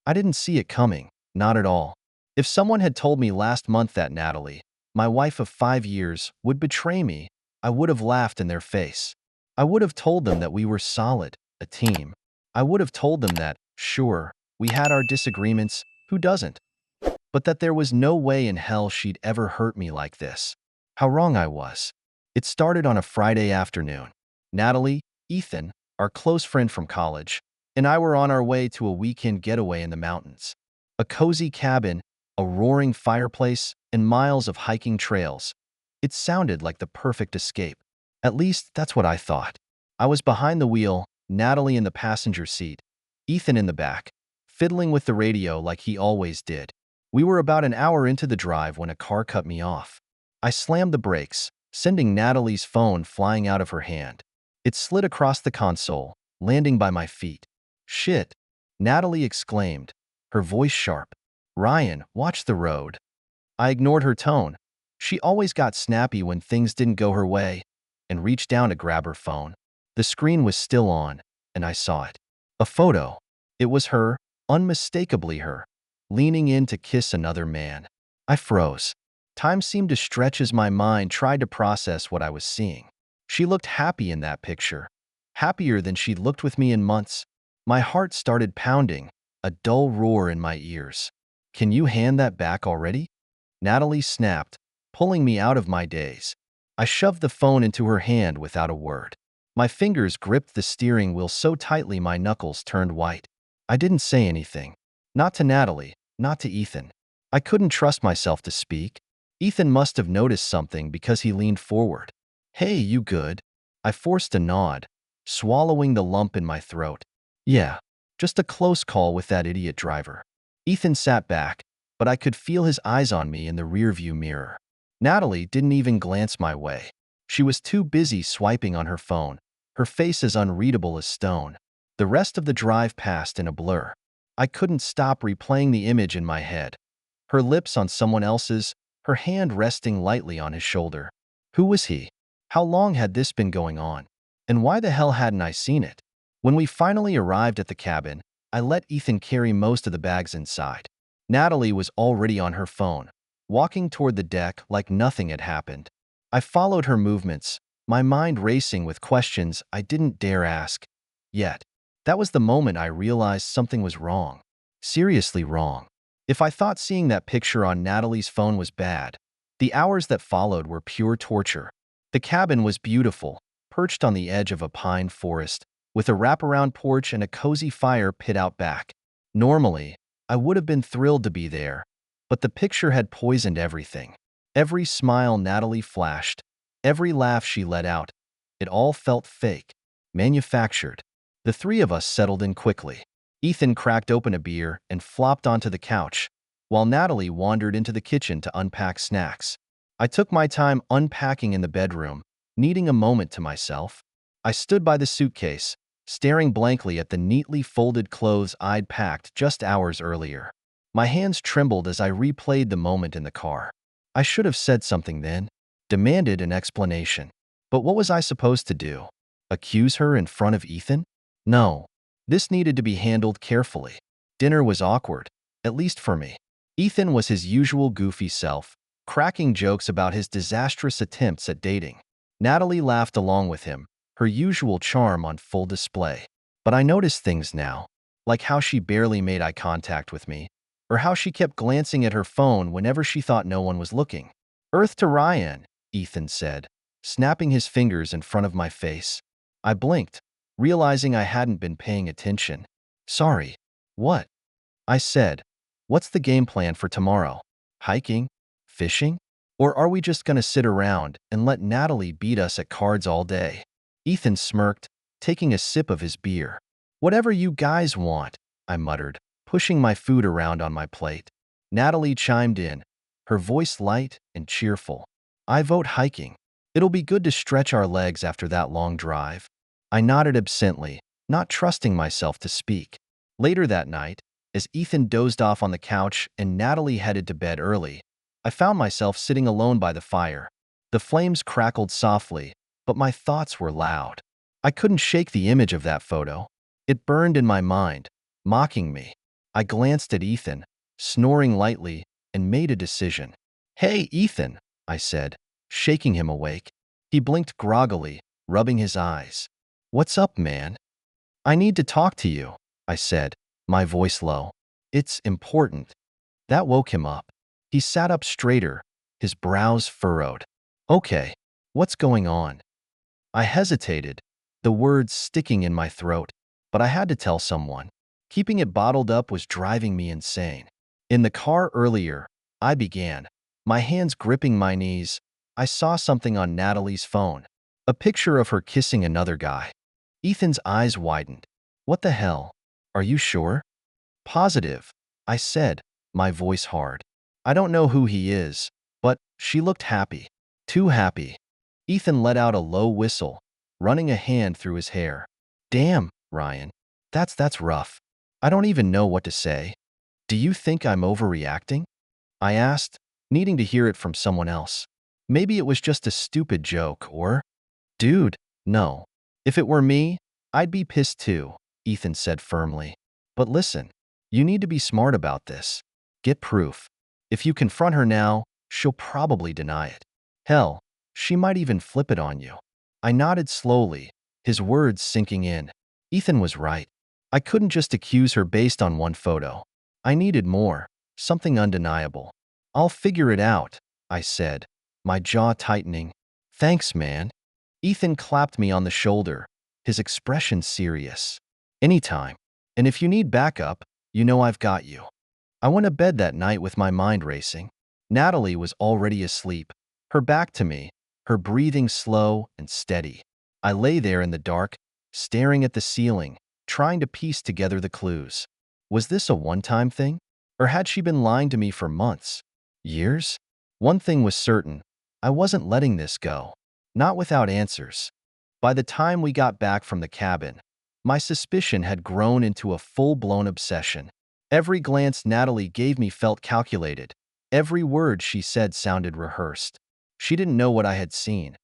I didn't see it coming, not at all. If someone had told me last month that Natalie, my wife of 5 years, would betray me, I would have laughed in their face. I would have told them that we were solid, a team. I would have told them that, sure, we had our disagreements, who doesn't? But that there was no way in hell she'd ever hurt me like this. How wrong I was. It started on a Friday afternoon. Natalie, Ethan, our close friend from college, and I were on our way to a weekend getaway in the mountains. A cozy cabin, a roaring fireplace, and miles of hiking trails. It sounded like the perfect escape. At least, that's what I thought. I was behind the wheel, Natalie in the passenger seat, Ethan in the back, fiddling with the radio like he always did. We were about an hour into the drive when a car cut me off. I slammed the brakes, sending Natalie's phone flying out of her hand. It slid across the console, landing by my feet. "Shit," Natalie exclaimed, her voice sharp. "Ryan, watch the road." I ignored her tone. She always got snappy when things didn't go her way, and reached down to grab her phone. The screen was still on, and I saw it. A photo. It was her, unmistakably her, leaning in to kiss another man. I froze. Time seemed to stretch as my mind tried to process what I was seeing. She looked happy in that picture, happier than she'd looked with me in months. My heart started pounding, a dull roar in my ears. "Can you hand that back already?" Natalie snapped, pulling me out of my daze. I shoved the phone into her hand without a word. My fingers gripped the steering wheel so tightly my knuckles turned white. I didn't say anything. Not to Natalie, not to Ethan. I couldn't trust myself to speak. Ethan must have noticed something because he leaned forward. "Hey, you good?" I forced a nod, swallowing the lump in my throat. "Yeah, just a close call with that idiot driver." Ethan sat back, but I could feel his eyes on me in the rearview mirror. Natalie didn't even glance my way. She was too busy swiping on her phone, her face as unreadable as stone. The rest of the drive passed in a blur. I couldn't stop replaying the image in my head. Her lips on someone else's, her hand resting lightly on his shoulder. Who was he? How long had this been going on? And why the hell hadn't I seen it? When we finally arrived at the cabin, I let Ethan carry most of the bags inside. Natalie was already on her phone, walking toward the deck like nothing had happened. I followed her movements, my mind racing with questions I didn't dare ask. Yet, that was the moment I realized something was wrong. Seriously wrong. If I thought seeing that picture on Natalie's phone was bad, the hours that followed were pure torture. The cabin was beautiful, perched on the edge of a pine forest, with a wraparound porch and a cozy fire pit out back. Normally, I would have been thrilled to be there, but the picture had poisoned everything. Every smile Natalie flashed, every laugh she let out, it all felt fake, manufactured. The three of us settled in quickly. Ethan cracked open a beer and flopped onto the couch, while Natalie wandered into the kitchen to unpack snacks. I took my time unpacking in the bedroom, needing a moment to myself. I stood by the suitcase, staring blankly at the neatly folded clothes I'd packed just hours earlier. My hands trembled as I replayed the moment in the car. I should have said something then, demanded an explanation. But what was I supposed to do? Accuse her in front of Ethan? No. This needed to be handled carefully. Dinner was awkward, at least for me. Ethan was his usual goofy self, cracking jokes about his disastrous attempts at dating. Natalie laughed along with him, her usual charm on full display. But I noticed things now, like how she barely made eye contact with me, or how she kept glancing at her phone whenever she thought no one was looking. "Earth to Ryan," Ethan said, snapping his fingers in front of my face. I blinked, realizing I hadn't been paying attention. "Sorry." "What?" I said. "What's the game plan for tomorrow? Hiking? Fishing? Or are we just gonna sit around and let Natalie beat us at cards all day?" Ethan smirked, taking a sip of his beer. "Whatever you guys want," I muttered, pushing my food around on my plate. Natalie chimed in, her voice light and cheerful. "I vote hiking. It'll be good to stretch our legs after that long drive." I nodded absently, not trusting myself to speak. Later that night, as Ethan dozed off on the couch and Natalie headed to bed early, I found myself sitting alone by the fire. The flames crackled softly, but my thoughts were loud. I couldn't shake the image of that photo. It burned in my mind, mocking me. I glanced at Ethan, snoring lightly, and made a decision. "Hey, Ethan," I said, shaking him awake. He blinked groggily, rubbing his eyes. "What's up, man?" "I need to talk to you," I said, my voice low. "It's important." That woke him up. He sat up straighter, his brows furrowed. "Okay, what's going on?" I hesitated, the words sticking in my throat, but I had to tell someone. Keeping it bottled up was driving me insane. In the car earlier, I began, my hands gripping my knees. I saw something on Natalie's phone, a picture of her kissing another guy. Ethan's eyes widened. "What the hell? Are you sure?" "Positive," I said, my voice hard. "I don't know who he is, but she looked happy. Too happy." Ethan let out a low whistle, running a hand through his hair. "Damn, Ryan. That's rough. I don't even know what to say." "Do you think I'm overreacting?" I asked, needing to hear it from someone else. Maybe it was just a stupid joke, or… "Dude, no. If it were me, I'd be pissed too," Ethan said firmly. "But listen, you need to be smart about this. Get proof. If you confront her now, she'll probably deny it. Hell, she might even flip it on you." I nodded slowly, his words sinking in. Ethan was right. I couldn't just accuse her based on one photo. I needed more, something undeniable. "I'll figure it out," I said, my jaw tightening. "Thanks, man." Ethan clapped me on the shoulder, his expression serious. "Anytime. And if you need backup, you know I've got you." I went to bed that night with my mind racing. Natalie was already asleep, her back to me, her breathing slow and steady. I lay there in the dark, staring at the ceiling, trying to piece together the clues. Was this a one-time thing? Or had she been lying to me for months? Years? One thing was certain. I wasn't letting this go. Not without answers. By the time we got back from the cabin, my suspicion had grown into a full-blown obsession. Every glance Natalie gave me felt calculated. Every word she said sounded rehearsed. She didn't know what I had seen.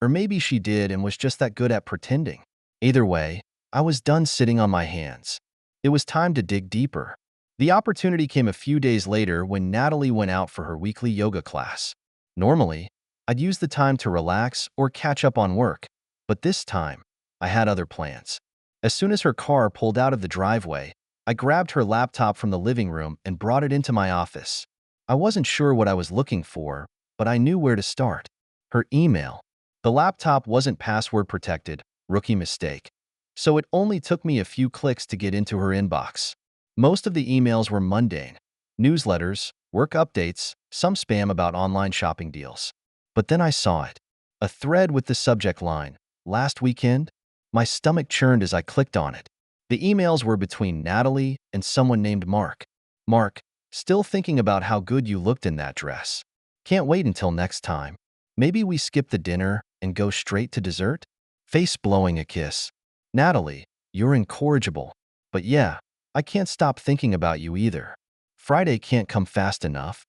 Or maybe she did and was just that good at pretending. Either way, I was done sitting on my hands. It was time to dig deeper. The opportunity came a few days later when Natalie went out for her weekly yoga class. Normally, I'd use the time to relax or catch up on work, but this time, I had other plans. As soon as her car pulled out of the driveway, I grabbed her laptop from the living room and brought it into my office. I wasn't sure what I was looking for, but I knew where to start. Her email. The laptop wasn't password protected, rookie mistake. So it only took me a few clicks to get into her inbox. Most of the emails were mundane. Newsletters, work updates, some spam about online shopping deals. But then I saw it. A thread with the subject line, "Last weekend?" My stomach churned as I clicked on it. The emails were between Natalie and someone named Mark. "Mark, still thinking about how good you looked in that dress. Can't wait until next time. Maybe we skip the dinner and go straight to dessert?" Face blowing a kiss. "Natalie, you're incorrigible. But yeah, I can't stop thinking about you either. Friday can't come fast enough."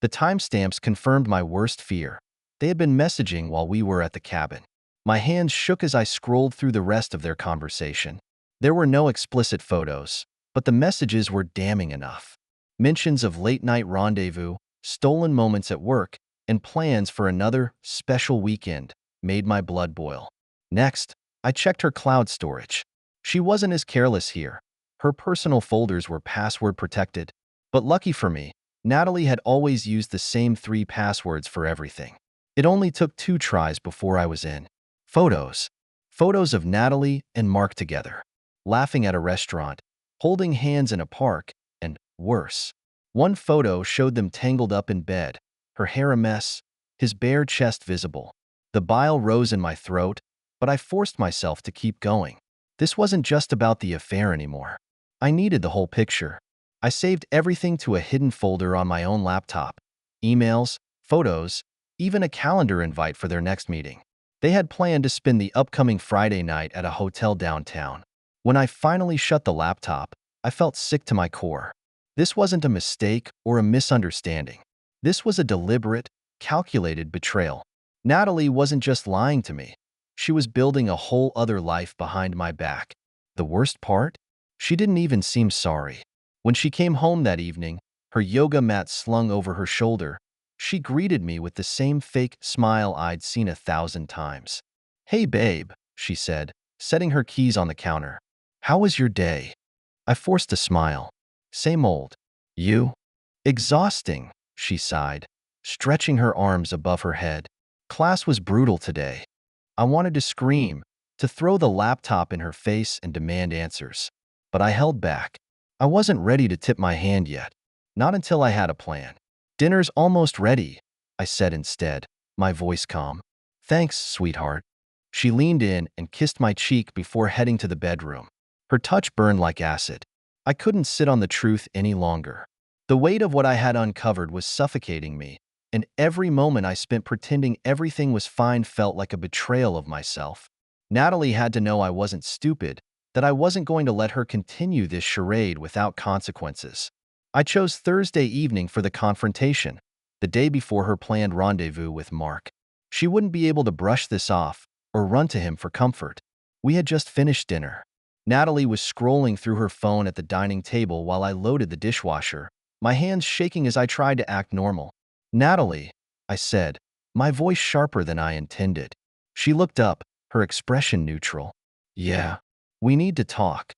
The timestamps confirmed my worst fear. They had been messaging while we were at the cabin. My hands shook as I scrolled through the rest of their conversation. There were no explicit photos, but the messages were damning enough. Mentions of late-night rendezvous, stolen moments at work, and plans for another special weekend made my blood boil. Next, I checked her cloud storage. She wasn't as careless here. Her personal folders were password protected. But lucky for me, Natalie had always used the same 3 passwords for everything. It only took 2 tries before I was in. Photos. Photos of Natalie and Mark together, laughing at a restaurant, holding hands in a park, and worse. One photo showed them tangled up in bed, her hair a mess, his bare chest visible. The bile rose in my throat, but I forced myself to keep going. This wasn't just about the affair anymore. I needed the whole picture. I saved everything to a hidden folder on my own laptop. Emails, photos, even a calendar invite for their next meeting. They had planned to spend the upcoming Friday night at a hotel downtown. When I finally shut the laptop, I felt sick to my core. This wasn't a mistake or a misunderstanding. This was a deliberate, calculated betrayal. Natalie wasn't just lying to me. She was building a whole other life behind my back. The worst part? She didn't even seem sorry. When she came home that evening, her yoga mat slung over her shoulder, she greeted me with the same fake smile I'd seen 1,000 times. "Hey babe," she said, setting her keys on the counter. "How was your day?" I forced a smile. "Same old. You?" "Exhausting," she sighed, stretching her arms above her head. "Class was brutal today." I wanted to scream, to throw the laptop in her face and demand answers. But I held back. I wasn't ready to tip my hand yet. Not until I had a plan. "Dinner's almost ready," I said instead, my voice calm. "Thanks, sweetheart." She leaned in and kissed my cheek before heading to the bedroom. Her touch burned like acid. I couldn't sit on the truth any longer. The weight of what I had uncovered was suffocating me, and every moment I spent pretending everything was fine felt like a betrayal of myself. Natalie had to know I wasn't stupid, that I wasn't going to let her continue this charade without consequences. I chose Thursday evening for the confrontation, the day before her planned rendezvous with Mark. She wouldn't be able to brush this off or run to him for comfort. We had just finished dinner. Natalie was scrolling through her phone at the dining table while I loaded the dishwasher, my hands shaking as I tried to act normal. "Natalie," I said, my voice sharper than I intended. She looked up, her expression neutral. "Yeah, we need to talk."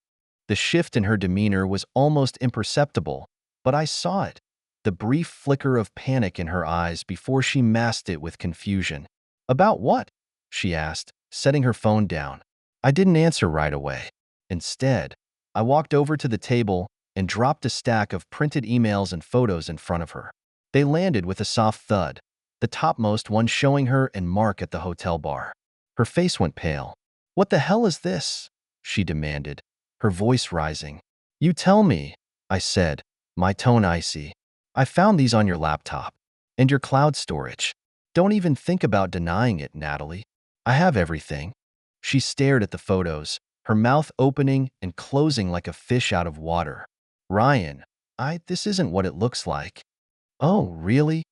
The shift in her demeanor was almost imperceptible, but I saw it. The brief flicker of panic in her eyes before she masked it with confusion. "About what?" she asked, setting her phone down. I didn't answer right away. Instead, I walked over to the table and dropped a stack of printed emails and photos in front of her. They landed with a soft thud, the topmost one showing her and Mark at the hotel bar. Her face went pale. "What the hell is this?" she demanded, her voice rising. "You tell me," I said, my tone icy. "I found these on your laptop and your cloud storage. Don't even think about denying it, Natalie. I have everything." She stared at the photos, her mouth opening and closing like a fish out of water. "Ryan, this isn't what it looks like." "Oh, really?"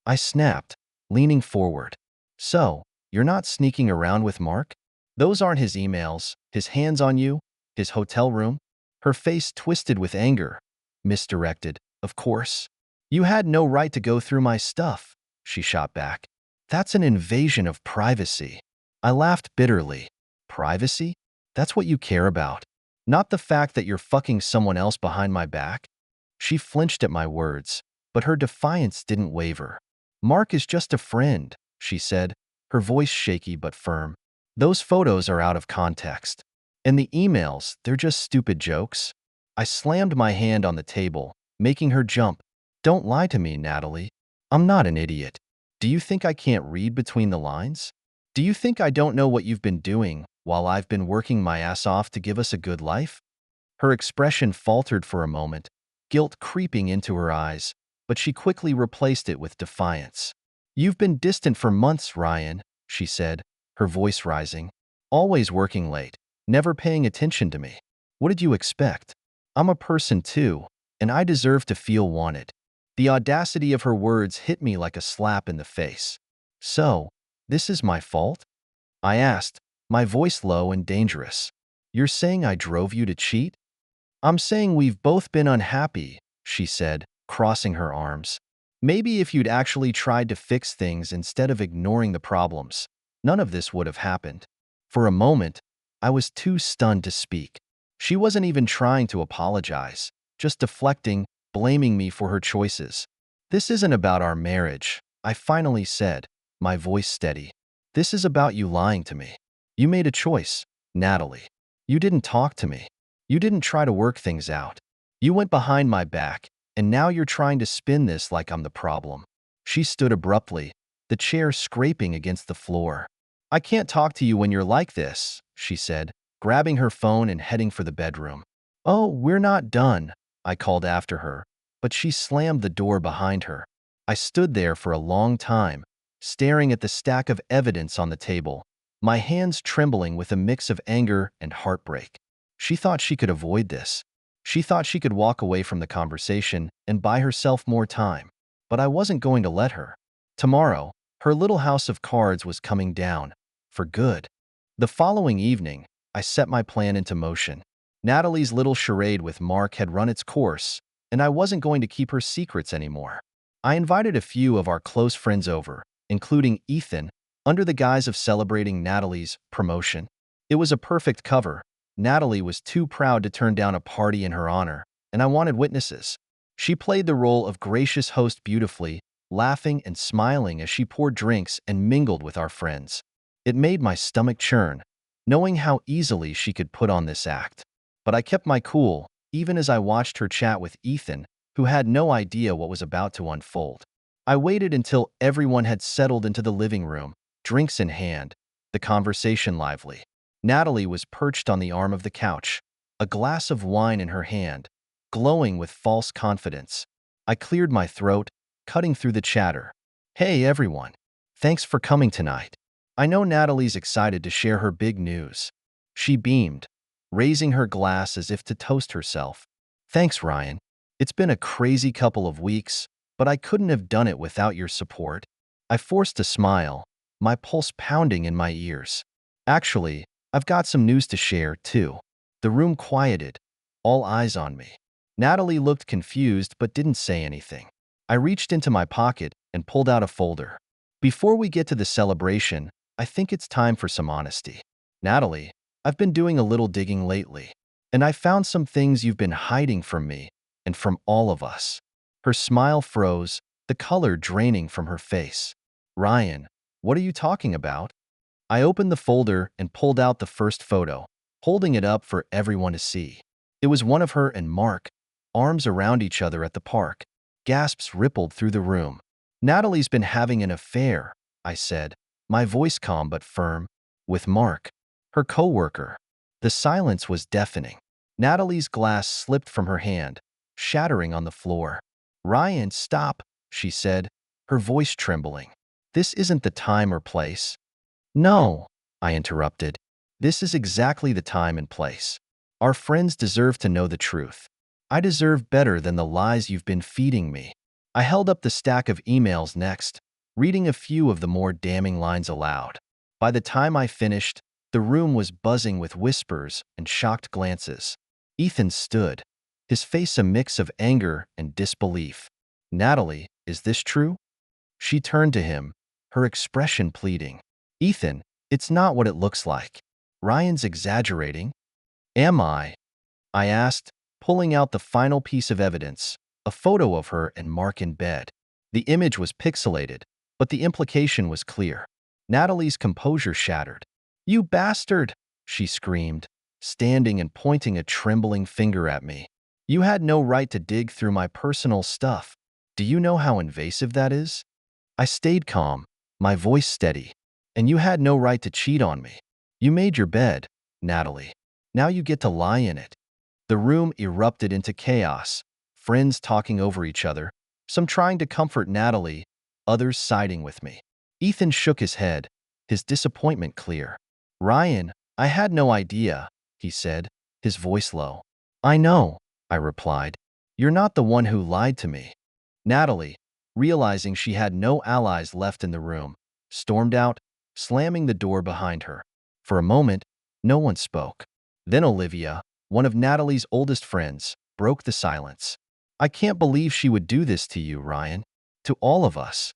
I snapped, leaning forward. "So, you're not sneaking around with Mark? Those aren't his emails, his hands on you, his hotel room?" Her face twisted with anger. "Misdirected, of course. You had no right to go through my stuff," she shot back. "That's an invasion of privacy." I laughed bitterly. "Privacy? That's what you care about? Not the fact that you're fucking someone else behind my back?" She flinched at my words, but her defiance didn't waver. "Mark is just a friend," she said, her voice shaky but firm. "Those photos are out of context. And the emails, they're just stupid jokes." I slammed my hand on the table, making her jump. "Don't lie to me, Natalie. I'm not an idiot. Do you think I can't read between the lines? Do you think I don't know what you've been doing while I've been working my ass off to give us a good life?" Her expression faltered for a moment, guilt creeping into her eyes, but she quickly replaced it with defiance. "You've been distant for months, Ryan," she said, her voice rising. "Always working late, never paying attention to me. What did you expect? I'm a person too, and I deserve to feel wanted." The audacity of her words hit me like a slap in the face. "So, this is my fault?" I asked, my voice low and dangerous. "You're saying I drove you to cheat?" "I'm saying we've both been unhappy," she said, crossing her arms. "Maybe if you'd actually tried to fix things instead of ignoring the problems, none of this would have happened." For a moment, I was too stunned to speak. She wasn't even trying to apologize, just deflecting, blaming me for her choices. "This isn't about our marriage," I finally said, my voice steady. "This is about you lying to me. You made a choice, Natalie. You didn't talk to me. You didn't try to work things out. You went behind my back, and now you're trying to spin this like I'm the problem." She stood abruptly, the chair scraping against the floor. "I can't talk to you when you're like this," she said, grabbing her phone and heading for the bedroom. "Oh, we're not done," I called after her, but she slammed the door behind her. I stood there for a long time, staring at the stack of evidence on the table, my hands trembling with a mix of anger and heartbreak. She thought she could avoid this. She thought she could walk away from the conversation and buy herself more time. But I wasn't going to let her. Tomorrow, her little house of cards was coming down, for good. The following evening, I set my plan into motion. Natalie's little charade with Mark had run its course, and I wasn't going to keep her secrets anymore. I invited a few of our close friends over, including Ethan, under the guise of celebrating Natalie's promotion. It was a perfect cover. Natalie was too proud to turn down a party in her honor, and I wanted witnesses. She played the role of gracious host beautifully, laughing and smiling as she poured drinks and mingled with our friends. It made my stomach churn, knowing how easily she could put on this act. But I kept my cool, even as I watched her chat with Ethan, who had no idea what was about to unfold. I waited until everyone had settled into the living room, drinks in hand, the conversation lively. Natalie was perched on the arm of the couch, a glass of wine in her hand, glowing with false confidence. I cleared my throat, cutting through the chatter. "Hey everyone, thanks for coming tonight. I know Natalie's excited to share her big news." She beamed, raising her glass as if to toast herself. "Thanks, Ryan. It's been a crazy couple of weeks, but I couldn't have done it without your support." I forced a smile, my pulse pounding in my ears. "Actually, I've got some news to share, too." The room quieted, all eyes on me. Natalie looked confused but didn't say anything. I reached into my pocket and pulled out a folder. "Before we get to the celebration, I think it's time for some honesty. Natalie, I've been doing a little digging lately, and I found some things you've been hiding from me and from all of us." Her smile froze, the color draining from her face. "Ryan, what are you talking about?" I opened the folder and pulled out the first photo, holding it up for everyone to see. It was one of her and Mark, arms around each other at the park. Gasps rippled through the room. "Natalie's been having an affair," I said, my voice calm but firm, "with Mark, her coworker." The silence was deafening. Natalie's glass slipped from her hand, shattering on the floor. "Ryan, stop," she said, her voice trembling. "This isn't the time or place." "No," I interrupted. "This is exactly the time and place. Our friends deserve to know the truth. I deserve better than the lies you've been feeding me." I held up the stack of emails next, reading a few of the more damning lines aloud. By the time I finished, the room was buzzing with whispers and shocked glances. Ethan stood, his face a mix of anger and disbelief. "Natalie, is this true?" She turned to him, her expression pleading. "Ethan, it's not what it looks like. Ryan's exaggerating." "Am I?" I asked, pulling out the final piece of evidence, a photo of her and Mark in bed. The image was pixelated, but the implication was clear. Natalie's composure shattered. "You bastard!" she screamed, standing and pointing a trembling finger at me. "You had no right to dig through my personal stuff. Do you know how invasive that is?" I stayed calm, my voice steady. "And you had no right to cheat on me. You made your bed, Natalie. Now you get to lie in it." The room erupted into chaos, friends talking over each other, some trying to comfort Natalie, others siding with me. Ethan shook his head, his disappointment clear. "Ryan, I had no idea," he said, his voice low. "I know," I replied. "You're not the one who lied to me." Natalie, realizing she had no allies left in the room, stormed out, slamming the door behind her. For a moment, no one spoke. Then Olivia, one of Natalie's oldest friends, broke the silence. "I can't believe she would do this to you, Ryan. To all of us."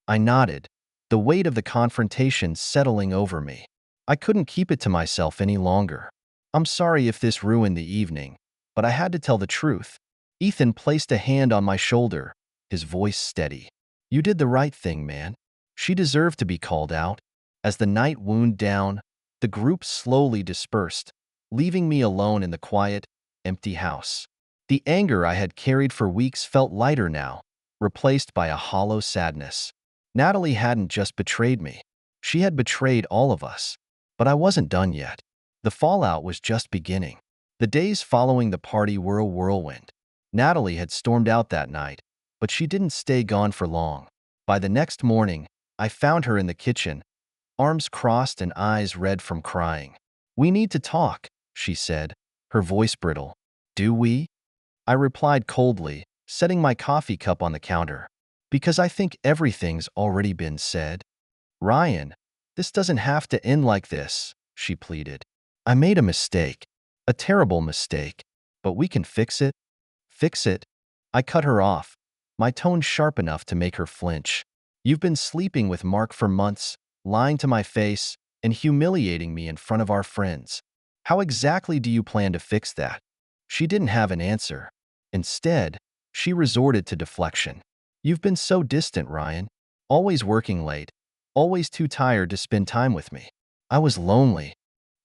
I nodded, the weight of the confrontation settling over me. I couldn't keep it to myself any longer. "I'm sorry if this ruined the evening, but I had to tell the truth." Ethan placed a hand on my shoulder, his voice steady. "You did the right thing, man. She deserved to be called out." As the night wound down, the group slowly dispersed, leaving me alone in the quiet, empty house. The anger I had carried for weeks felt lighter now, replaced by a hollow sadness. Natalie hadn't just betrayed me. She had betrayed all of us. But I wasn't done yet. The fallout was just beginning. The days following the party were a whirlwind. Natalie had stormed out that night, but she didn't stay gone for long. By the next morning, I found her in the kitchen, arms crossed and eyes red from crying. "We need to talk," she said, her voice brittle. "Do we?" I replied coldly, setting my coffee cup on the counter. "Because I think everything's already been said." "Ryan, this doesn't have to end like this," she pleaded. "I made a mistake. A terrible mistake. But we can fix it. Fix it. I cut her off, my tone sharp enough to make her flinch. You've been sleeping with Mark for months, lying to my face, and humiliating me in front of our friends. How exactly do you plan to fix that? She didn't have an answer. Instead, she resorted to deflection. You've been so distant, Ryan. Always working late. Always too tired to spend time with me. I was lonely.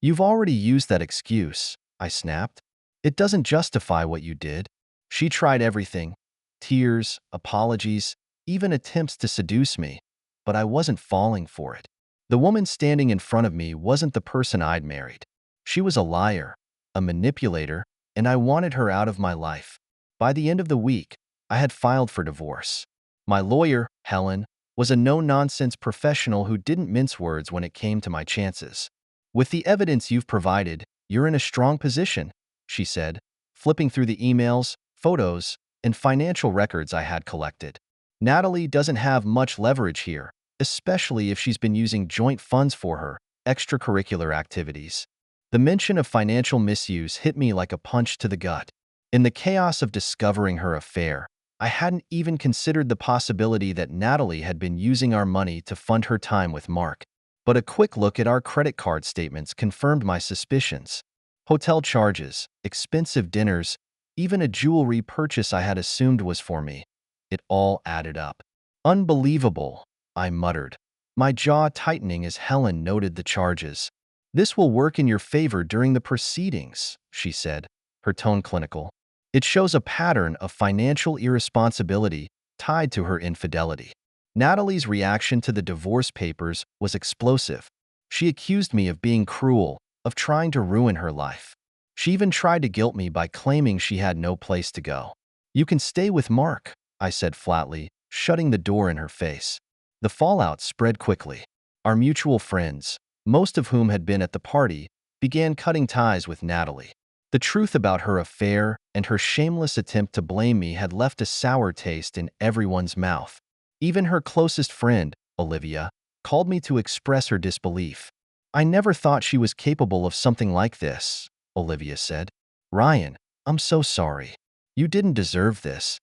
You've already used that excuse, I snapped. It doesn't justify what you did. She tried everything. Tears, apologies, even attempts to seduce me. But I wasn't falling for it. The woman standing in front of me wasn't the person I'd married. She was a liar, a manipulator, and I wanted her out of my life. By the end of the week, I had filed for divorce. My lawyer, Helen, was a no-nonsense professional who didn't mince words when it came to my chances. With the evidence you've provided, you're in a strong position, she said, flipping through the emails, photos, and financial records I had collected. Natalie doesn't have much leverage here, especially if she's been using joint funds for her extracurricular activities. The mention of financial misuse hit me like a punch to the gut. In the chaos of discovering her affair, I hadn't even considered the possibility that Natalie had been using our money to fund her time with Mark. But a quick look at our credit card statements confirmed my suspicions. Hotel charges, expensive dinners, even a jewelry purchase I had assumed was for me. It all added up. Unbelievable, I muttered, my jaw tightening as Helen noted the charges. This will work in your favor during the proceedings, she said, her tone clinical. It shows a pattern of financial irresponsibility tied to her infidelity. Natalie's reaction to the divorce papers was explosive. She accused me of being cruel, of trying to ruin her life. She even tried to guilt me by claiming she had no place to go. You can stay with Mark, I said flatly, shutting the door in her face. The fallout spread quickly. Our mutual friends, most of whom had been at the party, began cutting ties with Natalie. The truth about her affair and her shameless attempt to blame me had left a sour taste in everyone's mouth. Even her closest friend, Olivia, called me to express her disbelief. I never thought she was capable of something like this, Olivia said. Ryan, I'm so sorry. You didn't deserve this.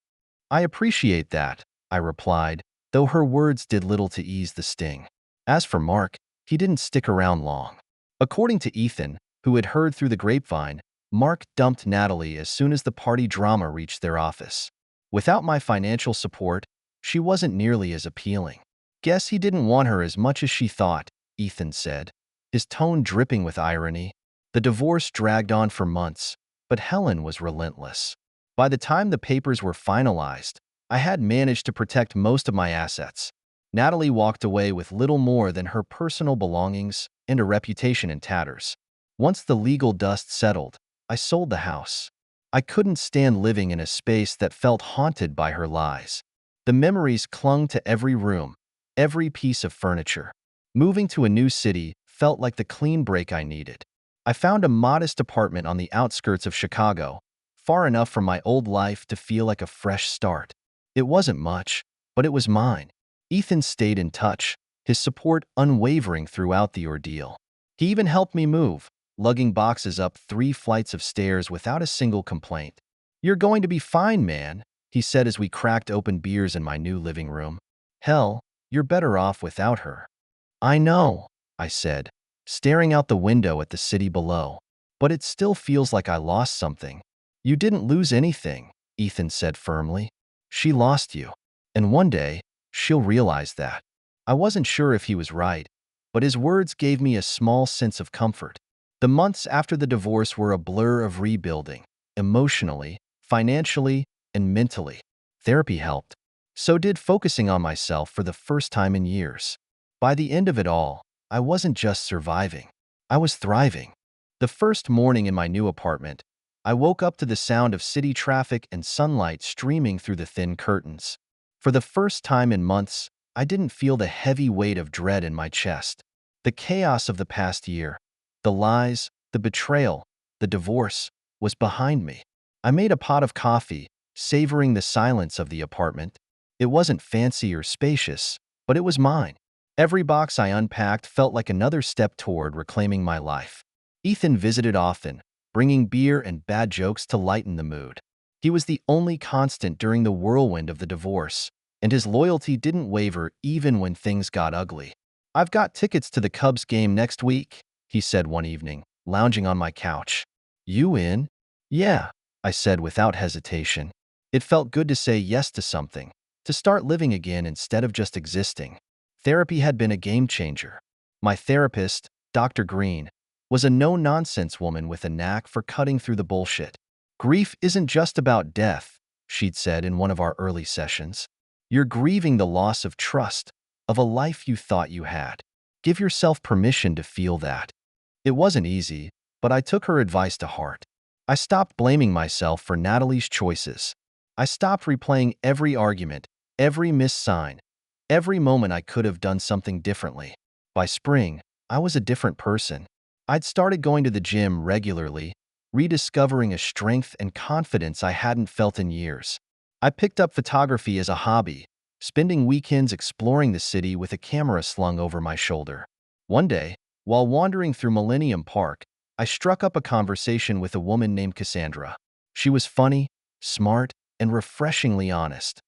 I appreciate that, I replied, though her words did little to ease the sting. As for Mark, he didn't stick around long. According to Ethan, who had heard through the grapevine, Mark dumped Natalie as soon as the party drama reached their office. Without my financial support, she wasn't nearly as appealing. Guess he didn't want her as much as she thought, Ethan said, his tone dripping with irony. The divorce dragged on for months, but Helen was relentless. By the time the papers were finalized, I had managed to protect most of my assets. Natalie walked away with little more than her personal belongings and a reputation in tatters. Once the legal dust settled, I sold the house. I couldn't stand living in a space that felt haunted by her lies. The memories clung to every room, every piece of furniture. Moving to a new city felt like the clean break I needed. I found a modest apartment on the outskirts of Chicago, far enough from my old life to feel like a fresh start. It wasn't much, but it was mine. Ethan stayed in touch, his support unwavering throughout the ordeal. He even helped me move, lugging boxes up 3 flights of stairs without a single complaint. You're going to be fine, man, he said as we cracked open beers in my new living room. Hell, you're better off without her. I know, I said, staring out the window at the city below. But it still feels like I lost something. You didn't lose anything, Ethan said firmly. She lost you. And one day, she'll realize that. I wasn't sure if he was right, but his words gave me a small sense of comfort. The months after the divorce were a blur of rebuilding, emotionally, financially, and mentally. Therapy helped. So did focusing on myself for the first time in years. By the end of it all, I wasn't just surviving. I was thriving. The first morning in my new apartment, I woke up to the sound of city traffic and sunlight streaming through the thin curtains. For the first time in months, I didn't feel the heavy weight of dread in my chest. The chaos of the past year, the lies, the betrayal, the divorce, was behind me. I made a pot of coffee, savoring the silence of the apartment. It wasn't fancy or spacious, but it was mine. Every box I unpacked felt like another step toward reclaiming my life. Ethan visited often, bringing beer and bad jokes to lighten the mood. He was the only constant during the whirlwind of the divorce, and his loyalty didn't waver even when things got ugly. "I've got tickets to the Cubs game next week," he said one evening, lounging on my couch. "You in?" "Yeah," I said without hesitation. It felt good to say yes to something, to start living again instead of just existing. Therapy had been a game changer. My therapist, Dr. Green, was a no-nonsense woman with a knack for cutting through the bullshit. "Grief isn't just about death," she'd said in one of our early sessions. "You're grieving the loss of trust, of a life you thought you had. Give yourself permission to feel that." It wasn't easy, but I took her advice to heart. I stopped blaming myself for Natalie's choices. I stopped replaying every argument, every missed sign, every moment I could have done something differently. By spring, I was a different person. I'd started going to the gym regularly, rediscovering a strength and confidence I hadn't felt in years. I picked up photography as a hobby, spending weekends exploring the city with a camera slung over my shoulder. One day, while wandering through Millennium Park, I struck up a conversation with a woman named Cassandra. She was funny, smart, and refreshingly honest.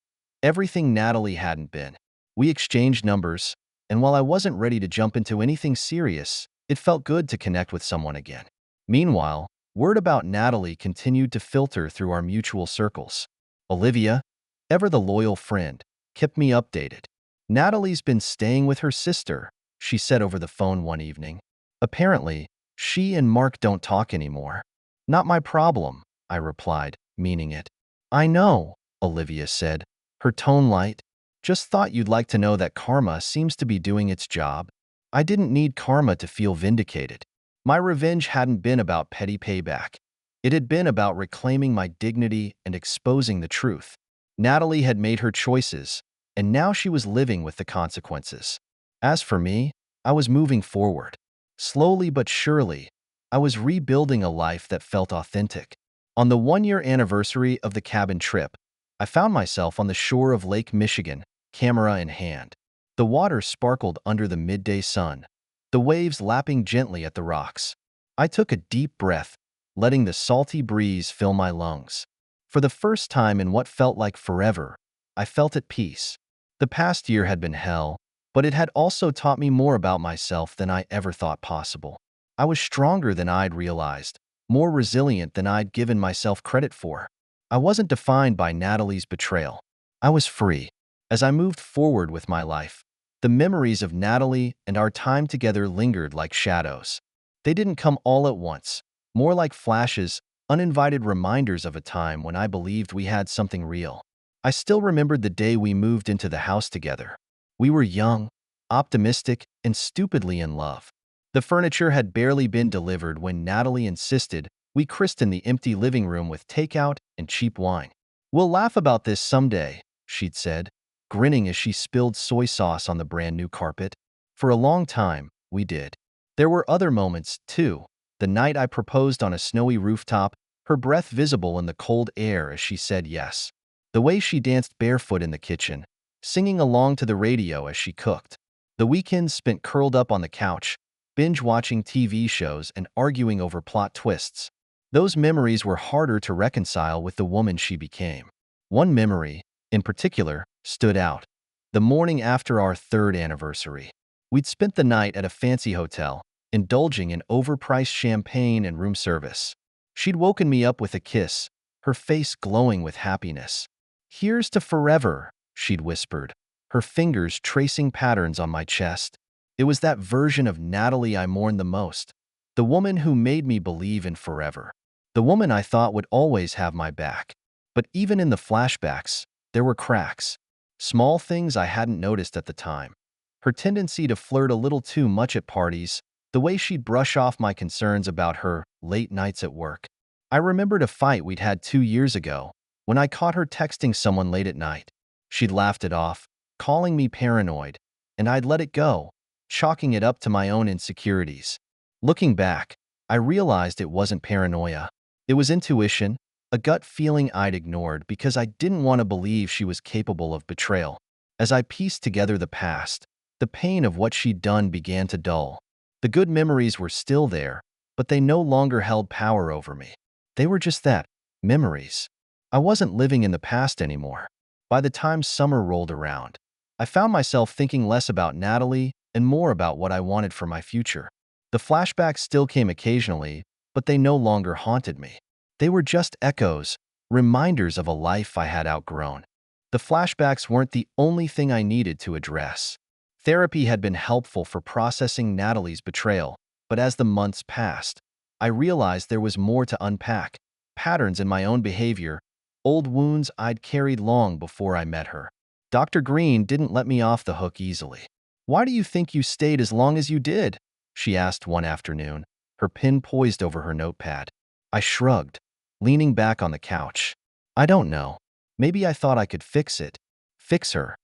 Everything Natalie hadn't been. We exchanged numbers, and while I wasn't ready to jump into anything serious, it felt good to connect with someone again. Meanwhile, word about Natalie continued to filter through our mutual circles. Olivia, ever the loyal friend, kept me updated. "Natalie's been staying with her sister," she said over the phone one evening. "Apparently, she and Mark don't talk anymore." "Not my problem," I replied, meaning it. "I know," Olivia said, her tone light. "Just thought you'd like to know that karma seems to be doing its job." I didn't need karma to feel vindicated. My revenge hadn't been about petty payback. It had been about reclaiming my dignity and exposing the truth. Natalie had made her choices, and now she was living with the consequences. As for me, I was moving forward. Slowly but surely, I was rebuilding a life that felt authentic. On the one-year anniversary of the cabin trip, I found myself on the shore of Lake Michigan, camera in hand. The water sparkled under the midday sun, the waves lapping gently at the rocks. I took a deep breath, letting the salty breeze fill my lungs. For the first time in what felt like forever, I felt at peace. The past year had been hell, but it had also taught me more about myself than I ever thought possible. I was stronger than I'd realized, more resilient than I'd given myself credit for. I wasn't defined by Natalie's betrayal. I was free. As I moved forward with my life, the memories of Natalie and our time together lingered like shadows. They didn't come all at once, more like flashes, uninvited reminders of a time when I believed we had something real. I still remembered the day we moved into the house together. We were young, optimistic, and stupidly in love. The furniture had barely been delivered when Natalie insisted we christen the empty living room with takeout and cheap wine. "We'll laugh about this someday," she'd said, grinning as she spilled soy sauce on the brand new carpet. For a long time, we did. There were other moments, too. The night I proposed on a snowy rooftop, her breath visible in the cold air as she said yes. The way she danced barefoot in the kitchen, singing along to the radio as she cooked. The weekends spent curled up on the couch, binge-watching TV shows and arguing over plot twists. Those memories were harder to reconcile with the woman she became. One memory, in particular, stood out. The morning after our third anniversary. We'd spent the night at a fancy hotel, indulging in overpriced champagne and room service. She'd woken me up with a kiss, her face glowing with happiness. "Here's to forever," she'd whispered, her fingers tracing patterns on my chest. It was that version of Natalie I mourned the most, the woman who made me believe in forever, the woman I thought would always have my back. But even in the flashbacks, there were cracks, small things I hadn't noticed at the time. Her tendency to flirt a little too much at parties, the way she'd brush off my concerns about her late nights at work. I remembered a fight we'd had 2 years ago, when I caught her texting someone late at night. She'd laughed it off, calling me paranoid, and I'd let it go, chalking it up to my own insecurities. Looking back, I realized it wasn't paranoia. It was intuition, a gut feeling I'd ignored because I didn't want to believe she was capable of betrayal. As I pieced together the past, the pain of what she'd done began to dull. The good memories were still there, but they no longer held power over me. They were just that, memories. I wasn't living in the past anymore. By the time summer rolled around, I found myself thinking less about Natalie and more about what I wanted for my future. The flashbacks still came occasionally, but they no longer haunted me. They were just echoes, reminders of a life I had outgrown. The flashbacks weren't the only thing I needed to address. Therapy had been helpful for processing Natalie's betrayal, but as the months passed, I realized there was more to unpack, patterns in my own behavior, old wounds I'd carried long before I met her. Dr. Green didn't let me off the hook easily. "Why do you think you stayed as long as you did?" she asked one afternoon, her pen poised over her notepad. I shrugged, leaning back on the couch. "I don't know. Maybe I thought I could fix it." "Fix her?"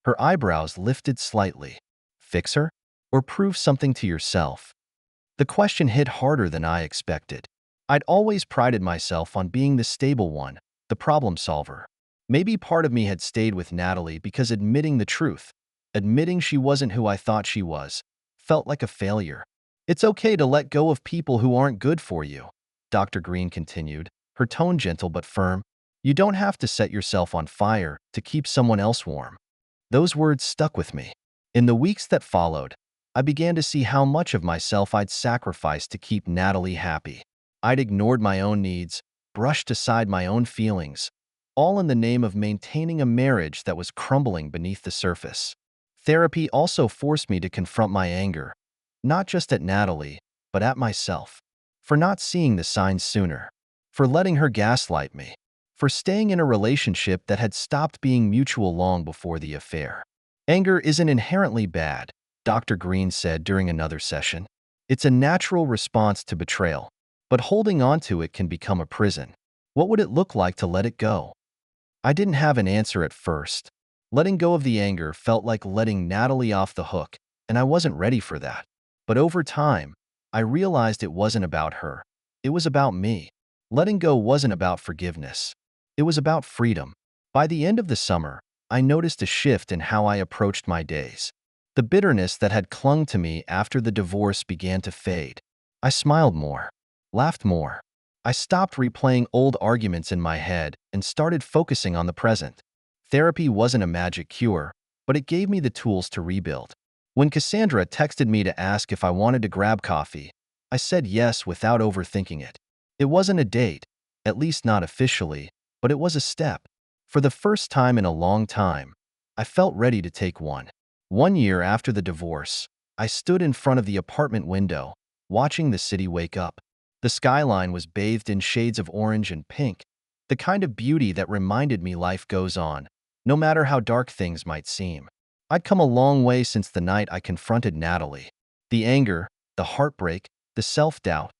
Her eyebrows lifted slightly. "Fix her? Or prove something to yourself?" The question hit harder than I expected. I'd always prided myself on being the stable one, the problem solver. Maybe part of me had stayed with Natalie because admitting the truth, admitting she wasn't who I thought she was, felt like a failure. "It's okay to let go of people who aren't good for you," Dr. Green continued, her tone gentle but firm. "You don't have to set yourself on fire to keep someone else warm." Those words stuck with me. In the weeks that followed, I began to see how much of myself I'd sacrificed to keep Natalie happy. I'd ignored my own needs, brushed aside my own feelings, all in the name of maintaining a marriage that was crumbling beneath the surface. Therapy also forced me to confront my anger, not just at Natalie, but at myself, for not seeing the signs sooner, for letting her gaslight me, for staying in a relationship that had stopped being mutual long before the affair. "Anger isn't inherently bad," Dr. Green said during another session. "It's a natural response to betrayal, but holding on to it can become a prison. What would it look like to let it go?" I didn't have an answer at first. Letting go of the anger felt like letting Natalie off the hook, and I wasn't ready for that. But over time, I realized it wasn't about her. It was about me. Letting go wasn't about forgiveness. It was about freedom. By the end of the summer, I noticed a shift in how I approached my days. The bitterness that had clung to me after the divorce began to fade. I smiled more, laughed more. I stopped replaying old arguments in my head and started focusing on the present. Therapy wasn't a magic cure, but it gave me the tools to rebuild. When Cassandra texted me to ask if I wanted to grab coffee, I said yes without overthinking it. It wasn't a date, at least not officially, but it was a step. For the first time in a long time, I felt ready to take one. 1 year after the divorce, I stood in front of the apartment window, watching the city wake up. The skyline was bathed in shades of orange and pink, the kind of beauty that reminded me life goes on, no matter how dark things might seem. I'd come a long way since the night I confronted Natalie. The anger, the heartbreak, the self-doubt,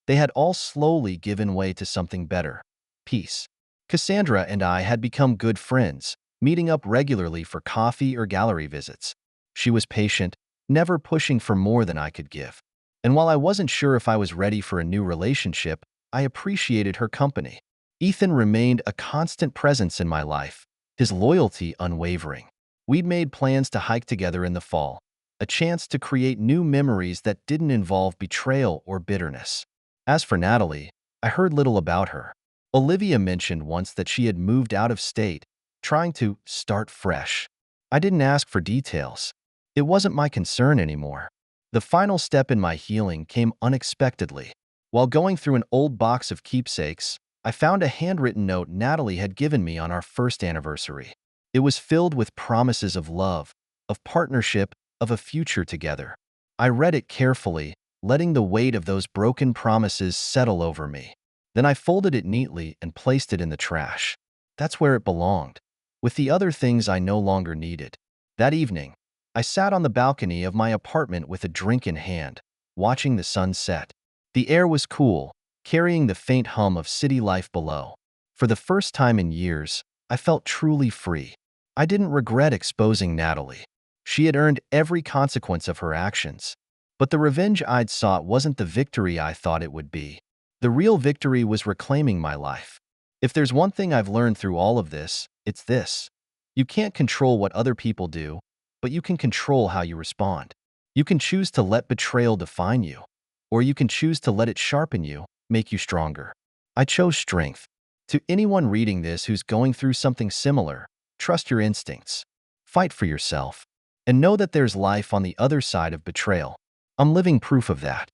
they had all slowly given way to something better: peace. Cassandra and I had become good friends, meeting up regularly for coffee or gallery visits. She was patient, never pushing for more than I could give. And while I wasn't sure if I was ready for a new relationship, I appreciated her company. Ethan remained a constant presence in my life, his loyalty unwavering. We'd made plans to hike together in the fall, a chance to create new memories that didn't involve betrayal or bitterness. As for Natalie, I heard little about her. Olivia mentioned once that she had moved out of state, trying to start fresh. I didn't ask for details. It wasn't my concern anymore. The final step in my healing came unexpectedly. While going through an old box of keepsakes, I found a handwritten note Natalie had given me on our first anniversary. It was filled with promises of love, of partnership, of a future together. I read it carefully, letting the weight of those broken promises settle over me. Then I folded it neatly and placed it in the trash. That's where it belonged, with the other things I no longer needed. That evening, I sat on the balcony of my apartment with a drink in hand, watching the sun set. The air was cool, carrying the faint hum of city life below. For the first time in years, I felt truly free. I didn't regret exposing Natalie. She had earned every consequence of her actions. But the revenge I'd sought wasn't the victory I thought it would be. The real victory was reclaiming my life. If there's one thing I've learned through all of this, it's this: you can't control what other people do, but you can control how you respond. You can choose to let betrayal define you, or you can choose to let it sharpen you, make you stronger. I chose strength. To anyone reading this who's going through something similar, trust your instincts, fight for yourself, and know that there's life on the other side of betrayal. I'm living proof of that.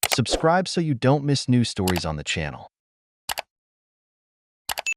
Subscribe so you don't miss new stories on the channel.